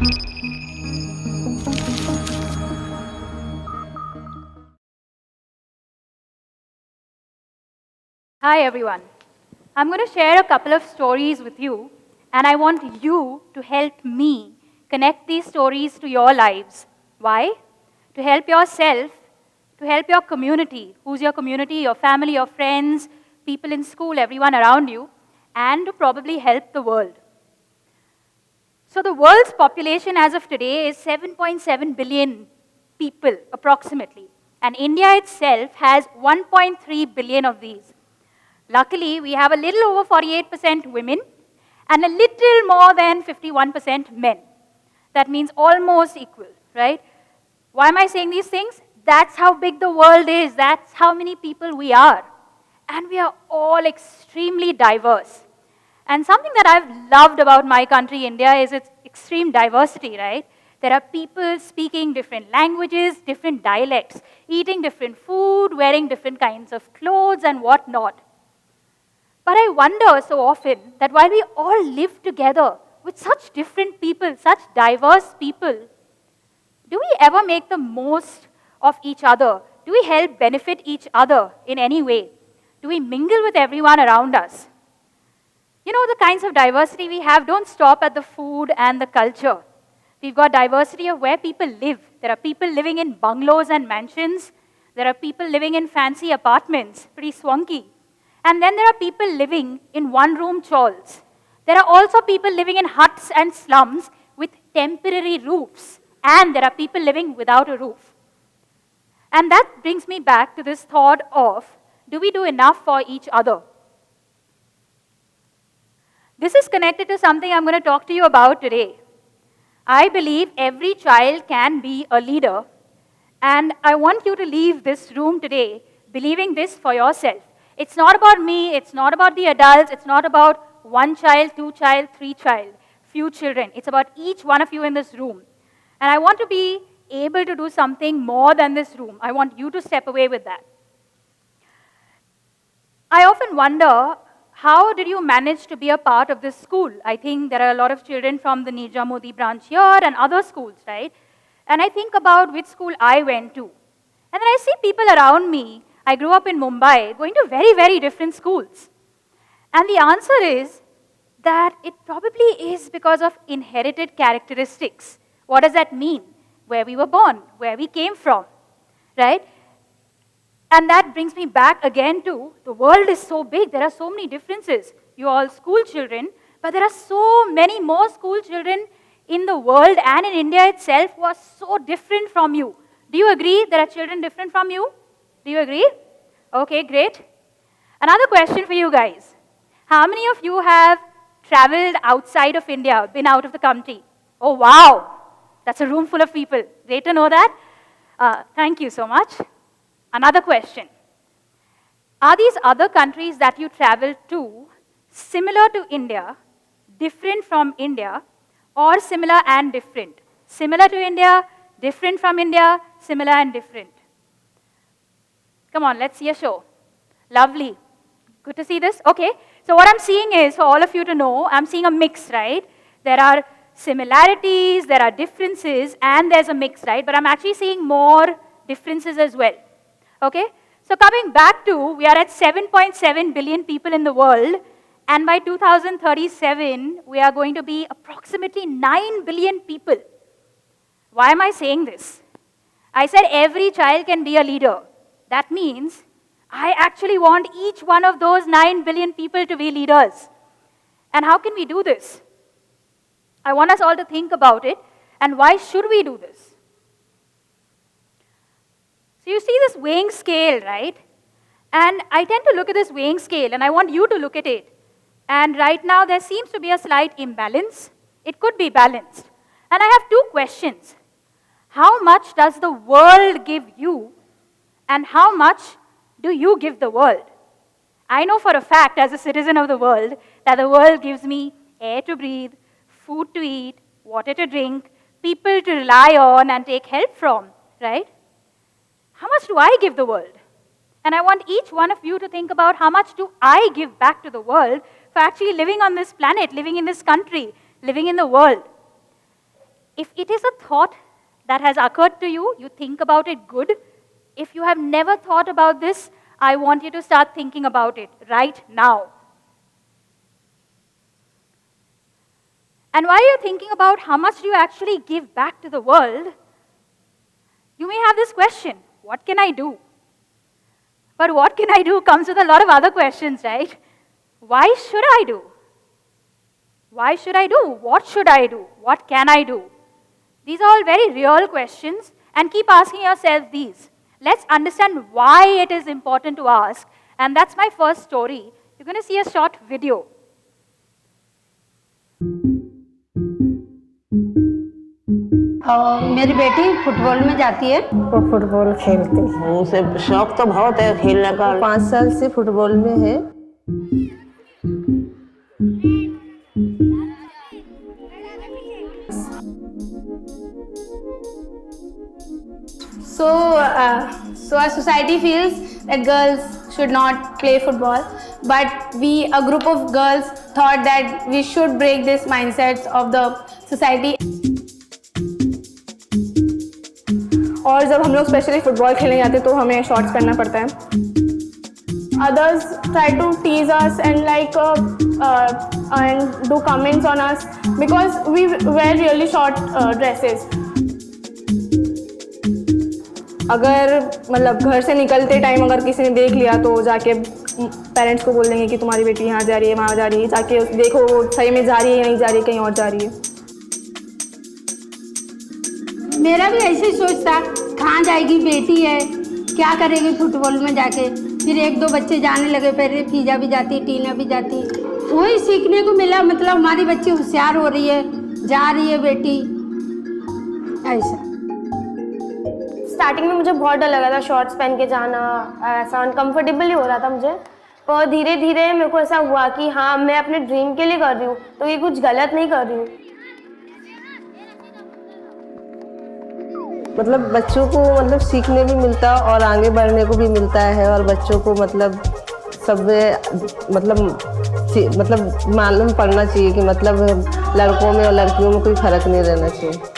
Hi everyone. I'm going to share a couple of stories with you, and I want you to help me connect these stories to your lives. Why? To help yourself, to help your community. Who's your community? Your family, your friends, people in school, everyone around you, and to probably help the world. So the world's population as of today is 7.7 billion people, approximately. And India itself has 1.3 billion of these. Luckily, we have a little over 48% women and a little more than 51% men. That means almost equal, right? Why am I saying these things? That's how big the world is. That's how many people we are. And we are all extremely diverse. And something that I've loved about my country, India, is its extreme diversity, right? There are people speaking different languages, different dialects, eating different food, wearing different kinds of clothes and whatnot. But I wonder so often that while we all live together with such different people, such diverse people, do we ever make the most of each other? Do we help benefit each other in any way? Do we mingle with everyone around us? You know, the kinds of diversity we have don't stop at the food and the culture. We've got diversity of where people live. There are people living in bungalows and mansions. There are people living in fancy apartments, pretty swanky. And then there are people living in one-room chawls. There are also people living in huts and slums with temporary roofs. And there are people living without a roof. And that brings me back to this thought of, do we do enough for each other? This is connected to something I'm going to talk to you about today. I believe every child can be a leader. And I want you to leave this room today believing this for yourself. It's not about me, it's not about the adults, it's not about one child, two child, three child, few children. It's about each one of you in this room. And I want to be able to do something more than this room. I want you to step away with that. I often wonder, how did you manage to be a part of this school? I think there are a lot of children from the Nirja Modi branch here and other schools, right? And I think about which school I went to. And then I see people around me. I grew up in Mumbai, going to very, very different schools. And the answer is that it probably is because of inherited characteristics. What does that mean? Where we were born, where we came from, right? And that brings me back again to, the world is so big, there are so many differences. You're all school children, but there are so many more school children in the world and in India itself who are so different from you. Do you agree there are children different from you? Do you agree? Okay, great. Another question for you guys. How many of you have traveled outside of India, been out of the country? Oh, wow. That's a room full of people. Great to know that. Thank you so much. Another question. Are these other countries that you traveled to similar to India, different from India, or similar and different? Similar to India, different from India, similar and different. Come on, let's see a show. Lovely. Good to see this. Okay. So what I'm seeing is, for all of you to know, I'm seeing a mix, right? There are similarities, there are differences, and there's a mix, right? But I'm actually seeing more differences as well. Okay? So coming back to, we are at 7.7 billion people in the world, and by 2037, we are going to be approximately 9 billion people. Why am I saying this? I said every child can be a leader. That means I actually want each one of those 9 billion people to be leaders. And how can we do this? I want us all to think about it, and why should we do this? So you see this weighing scale, right? And I tend to look at this weighing scale, and I want you to look at it. And right now, there seems to be a slight imbalance. It could be balanced. And I have two questions. How much does the world give you, and how much do you give the world? I know for a fact, as a citizen of the world, that the world gives me air to breathe, food to eat, water to drink, people to rely on and take help from, right? How much do I give the world? And I want each one of you to think about, how much do I give back to the world for actually living on this planet, living in this country, living in the world? If it is a thought that has occurred to you, you think about it good. If you have never thought about this, I want you to start thinking about it right now. And while you're thinking about how much do you actually give back to the world, you may have this question, what can I do? But what can I do comes with a lot of other questions, right? Why should I do? Why should I do? What should I do? What can I do? These are all very real questions, and keep asking yourself these. Let's understand why it is important to ask, and that's my first story. You're going to see a short video. मेरी बेटी football में जाती है, वो football खेलती है। उसे शौक तो बहुत है खेलने का। 5 साल से फुटबॉल में है। So our society feels that girls should not play football, but we, a group of girls, thought that we should break this mindsets of the society. और जब हम लोग स्पेशली फुटबॉल खेलने जाते तो हमें शॉर्ट्स पहनना पड़ता है। Others try to tease us and and do comments on us because we wear really short dresses. अगर मतलब घर से निकलते टाइम अगर किसी ने देख लिया तो जाके पेरेंट्स को बोल देंगे कि तुम्हारी बेटी यहाँ जा रही है, वहाँ जा रही है, जाके देखो वो सही में जा रही है या नहीं जा रही है, कहीं और जा रही है। मेरा भी ऐसे ही सोच था, कहाँ जाएगी, बेटी है, क्या करेगी फुटबॉल में जाके। फिर 1-2 बच्चे जाने लगे, फिर फिजा भी जाती, टीना भी जाती। वही सीखने को मिला, मतलब हमारी बच्ची होशियार हो रही है, जा रही है बेटी, ऐसा। स्टार्टिंग में मुझे बहुत डर लगा था शॉर्ट्स पहन के जाना, ऐसा अनकम्फर्टेबल ही हो रहा था मुझे। और धीरे धीरे मेरे को ऐसा हुआ कि हाँ मैं अपने ड्रीम के लिए कर रही हूँ, तो ये कुछ गलत नहीं कर रही हूँ। मतलब बच्चों को मतलब सीखने भी मिलता और आगे बढ़ने को भी मिलता है, और बच्चों को मतलब सब मतलब मालूम पड़ना चाहिए कि मतलब लड़कों में और लड़कियों में कोई फर्क नहीं रहना चाहिए।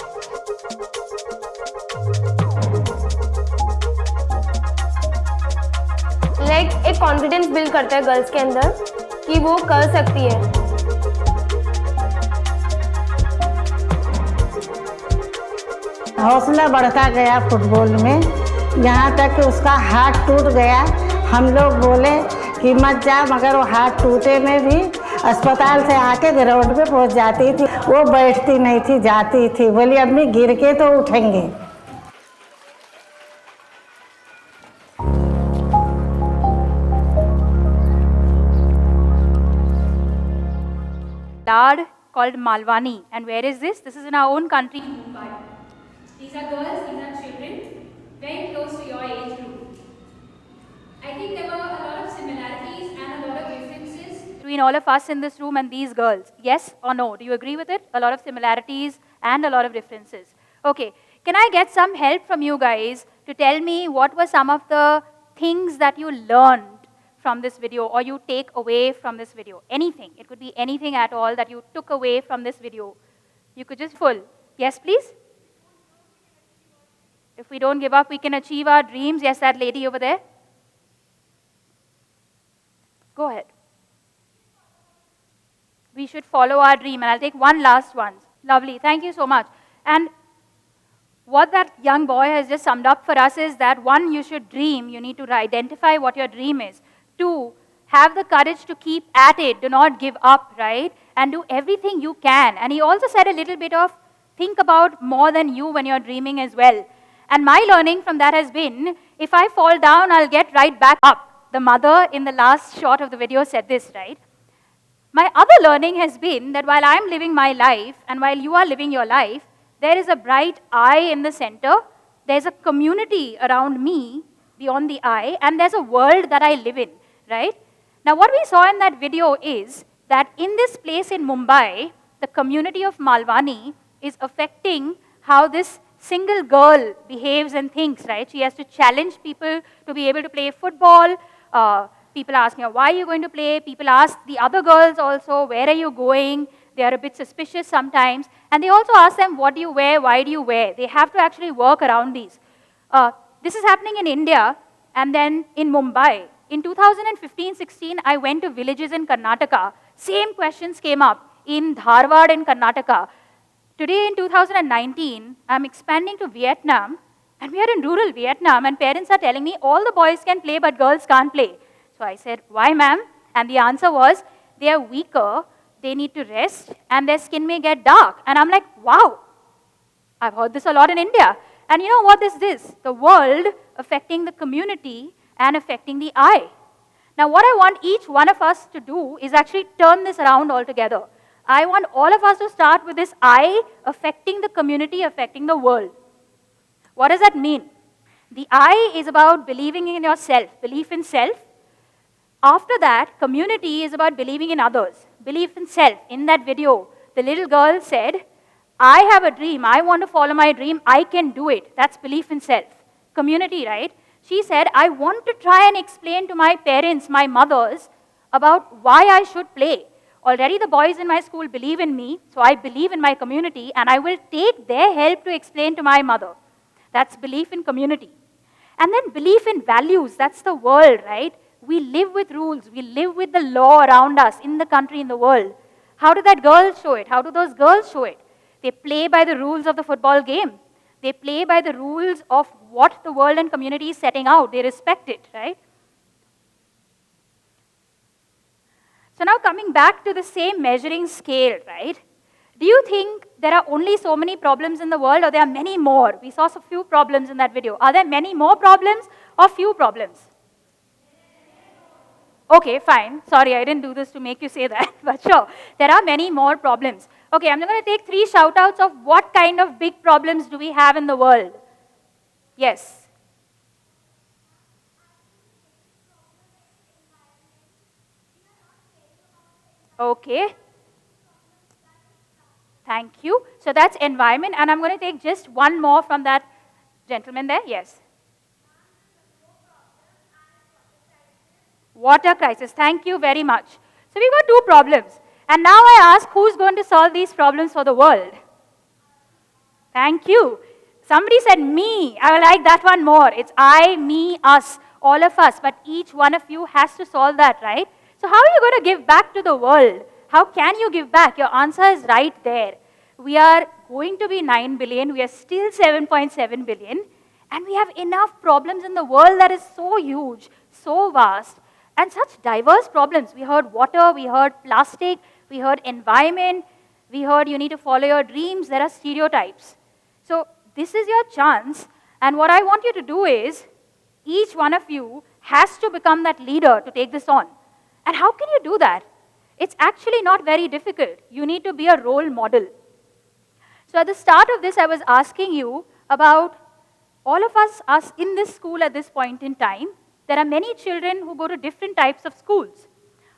एक कॉन्फिडेंस बिल्ड करता है गर्ल्स के अंदर कि वो कर सकती है। हौसला बढ़ता गया फुटबॉल में, यहाँ तक कि उसका हाथ टूट गया। हम लोग बोले कि मत जा, मगर वो हाथ टूटे में भी अस्पताल से आके ग्राउंड पे पहुँच जाती थी। वो बैठती नहीं थी, जाती थी, बोली अम्मी गिर के तो उठेंगे। Dad called Malwani, and where is this? This is in our own country, Mumbai. These are girls, these are children, very close to your age group. I think there were a lot of similarities and a lot of differences between all of us in this room and these girls. Yes or no? Do you agree with it? A lot of similarities and a lot of differences. Okay, can I get some help from you guys to tell me what were some of the things that you learned from this video, or you take away from this video? Anything. It could be anything at all that you took away from this video. You could just full. Yes, please? If we don't give up, we can achieve our dreams. Yes, that lady over there. Go ahead. We should follow our dream. And I'll take one last one. Lovely. Thank you so much. And what that young boy has just summed up for us is that, 1, you should dream. You need to identify what your dream is. 2, have the courage to keep at it. Do not give up, right? And do everything you can. And he also said a little bit of think about more than you when you're dreaming as well. And my learning from that has been, if I fall down, I'll get right back up. The mother in the last shot of the video said this, right? My other learning has been that while I'm living my life and while you are living your life, there is a bright eye in the center. There's a community around me beyond the eye, and there's a world that I live in, right? Now, what we saw in that video is that in this place in Mumbai, the community of Malwani is affecting how this single girl behaves and thinks, right? She has to challenge people to be able to play football. People ask her, why are you going to play? People ask the other girls also, where are you going? They are a bit suspicious sometimes. And they also ask them, what do you wear? Why do you wear? They have to actually work around these. This is happening in India and then in Mumbai. In 2015-16, I went to villages in Karnataka. Same questions came up in Dharwad in Karnataka. Today in 2019, I'm expanding to Vietnam, and we are in rural Vietnam, and parents are telling me all the boys can play, but girls can't play. So I said, why, ma'am? And the answer was, they are weaker, they need to rest, and their skin may get dark. And I'm like, wow, I've heard this a lot in India. And you know what is this? The world affecting the community and affecting the eye. Now what I want each one of us to do is actually turn this around altogether. I want all of us to start with this I affecting the community, affecting the world. What does that mean? The I is about believing in yourself, belief in self. After that, community is about believing in others, belief in self. In that video, the little girl said, I have a dream, I want to follow my dream, I can do it. That's belief in self. Community, right? She said, I want to try and explain to my parents, my mothers, about why I should play. Already the boys in my school believe in me, so I believe in my community, and I will take their help to explain to my mother. That's belief in community. And then belief in values, that's the world, right? We live with rules, we live with the law around us, in the country, in the world. How did that girl show it? How do those girls show it? They play by the rules of the football game. They play by the rules of what the world and community is setting out. They respect it, right? So now coming back to the same measuring scale, right? Do you think there are only so many problems in the world, or there are many more? We saw a few problems in that video. Are there many more problems or few problems? Okay, fine. Sorry, I didn't do this to make you say that, but sure. There are many more problems. Okay, I'm going to take 3 shout-outs of what kind of big problems do we have in the world. Yes. Okay. Thank you. So that's environment, and I'm going to take just one more from that gentleman there. Yes. Water crisis. Thank you very much. So we've got 2 problems. And now I ask, who's going to solve these problems for the world? Thank you. Somebody said me. I like that one more. It's I, me, us, all of us. But each one of you has to solve that, right? So how are you going to give back to the world? How can you give back? Your answer is right there. We are going to be 9 billion. We are still 7.7 billion. And we have enough problems in the world that is so huge, so vast, and such diverse problems. We heard water, we heard plastic, we heard environment, we heard you need to follow your dreams. There are stereotypes. So this is your chance. And what I want you to do is, each one of you has to become that leader to take this on. And how can you do that? It's actually not very difficult. You need to be a role model. So at the start of this, I was asking you about all of us in this school at this point in time. There are many children who go to different types of schools.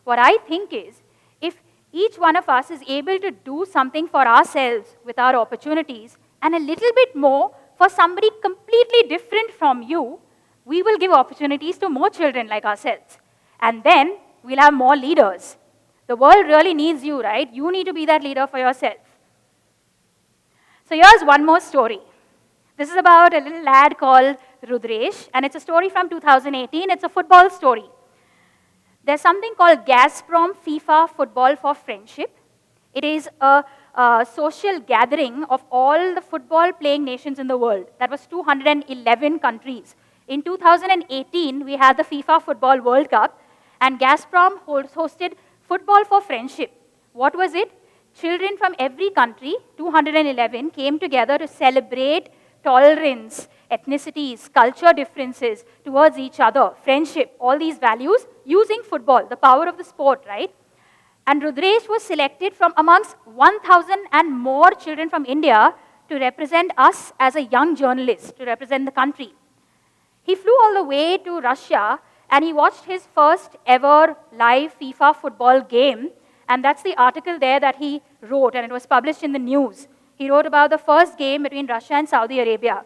What I think is, if each one of us is able to do something for ourselves with our opportunities and a little bit more for somebody completely different from you, we will give opportunities to more children like ourselves. And then we'll have more leaders. The world really needs you, right? You need to be that leader for yourself. So here's one more story. This is about a little lad called Rudresh, and it's a story from 2018. It's a football story. There's something called Gazprom FIFA Football for Friendship. It is a social gathering of all the football-playing nations in the world. That was 211 countries. In 2018, we had the FIFA Football World Cup, and Gazprom hosted Football for Friendship. What was it? Children from every country, 211, came together to celebrate tolerance, ethnicities, culture differences towards each other, friendship, all these values, using football, the power of the sport, right? And Rudresh was selected from amongst 1,000 and more children from India to represent us as a young journalist, to represent the country. He flew all the way to Russia, and he watched his first ever live FIFA football game, and that's the article there that he wrote, and it was published in the news. He wrote about the first game between Russia and Saudi Arabia.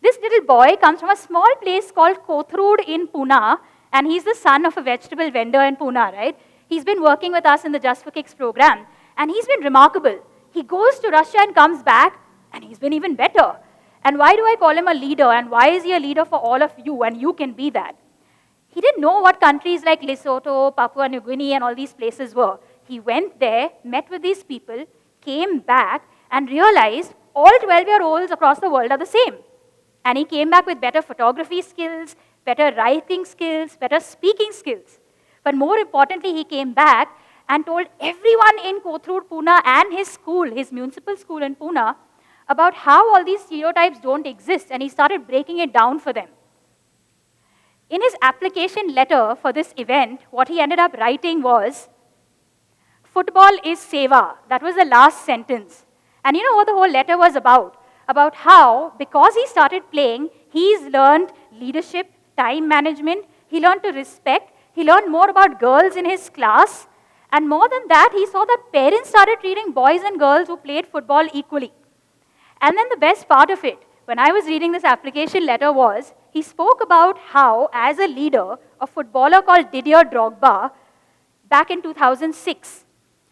This little boy comes from a small place called Kothurud in Pune, and he's the son of a vegetable vendor in Pune, right? He's been working with us in the Just for Kicks program. And he's been remarkable. He goes to Russia and comes back, and he's been even better. And why do I call him a leader? And why is he a leader for all of you? And you can be that. He didn't know what countries like Lesotho, Papua New Guinea, and all these places were. He went there, met with these people, came back, and realized all 12-year-olds across the world are the same. And he came back with better photography skills, better writing skills, better speaking skills. But more importantly, he came back and told everyone in Kothurud, Pune, and his school, his municipal school in Pune, about how all these stereotypes don't exist, and he started breaking it down for them. In his application letter for this event, what he ended up writing was, football is Seva. That was the last sentence. And you know what the whole letter was about? About how, because he started playing, he's learned leadership, time management, he learned to respect, he learned more about girls in his class, and more than that, he saw that parents started treating boys and girls who played football equally. And then the best part of it, when I was reading this application letter was, he spoke about how, as a leader, a footballer called Didier Drogba, back in 2006,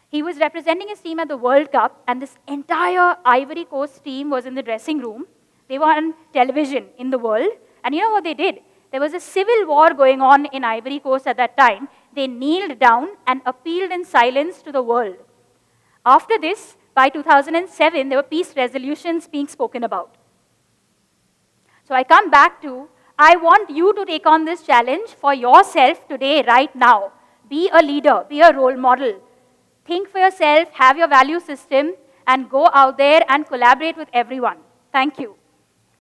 he was representing his team at the World Cup, and this entire Ivory Coast team was in the dressing room. They were on television in the world, and you know what they did? There was a civil war going on in Ivory Coast at that time. They kneeled down and appealed in silence to the world. After this, by 2007, there were peace resolutions being spoken about. So I come back to, I want you to take on this challenge for yourself today, right now. Be a leader, be a role model. Think for yourself, have your value system, and go out there and collaborate with everyone. Thank you.